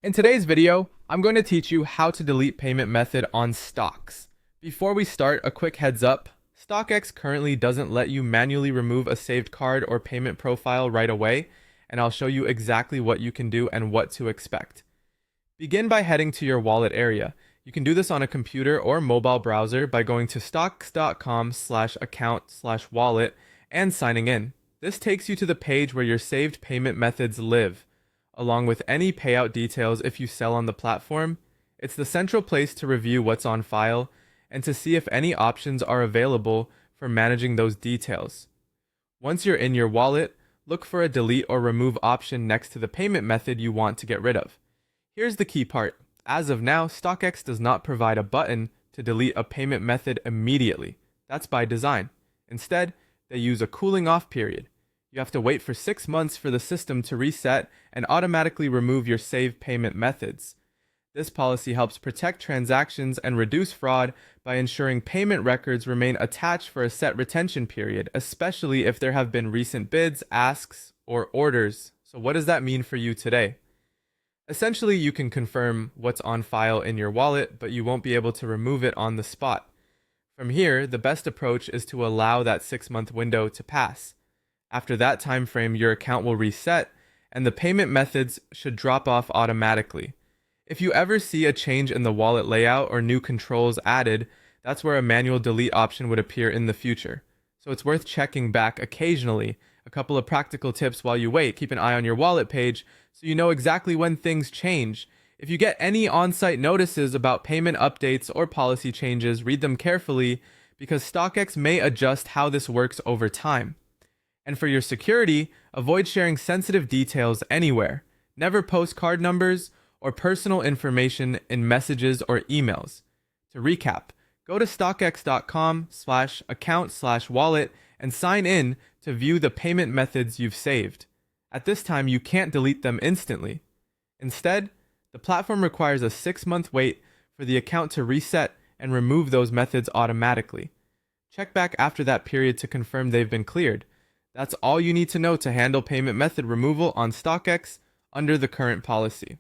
In today's video, I'm going to teach you how to delete payment method on Stockx. Before we start, a quick heads up. Stockx currently doesn't let you manually remove a saved card or payment profile right away, and I'll show you exactly what you can do and what to expect. Begin by heading to your wallet area. You can do this on a computer or mobile browser by going to stockx.com/account/wallet and signing in. This takes you to the page where your saved payment methods live, along with any payout details if you sell on the platform. It's the central place to review what's on file and to see if any options are available for managing those details. Once you're in your wallet, look for a delete or remove option next to the payment method you want to get rid of. Here's the key part. As of now, Stockx does not provide a button to delete a payment method immediately. That's by design. Instead, they use a cooling off period. You have to wait for 6 months for the system to reset and automatically remove your saved payment methods. This policy helps protect transactions and reduce fraud by ensuring payment records remain attached for a set retention period, especially if there have been recent bids, asks, or orders. So what does that mean for you today? Essentially, you can confirm what's on file in your wallet, but you won't be able to remove it on the spot. From here, the best approach is to allow that 6-month window to pass. After that time frame, your account will reset and the payment methods should drop off automatically. If you ever see a change in the wallet layout or new controls added, that's where a manual delete option would appear in the future. So it's worth checking back occasionally. A couple of practical tips while you wait: keep an eye on your wallet page so you know exactly when things change. If you get any on-site notices about payment updates or policy changes, read them carefully because Stockx may adjust how this works over time. And for your security, avoid sharing sensitive details anywhere. Never post card numbers or personal information in messages or emails. To recap, go to stockx.com/account/wallet and sign in to view the payment methods you've saved. At this time, you can't delete them instantly. Instead, the platform requires a 6-month wait for the account to reset and remove those methods automatically. Check back after that period to confirm they've been cleared. That's all you need to know to handle payment method removal on Stockx under the current policy.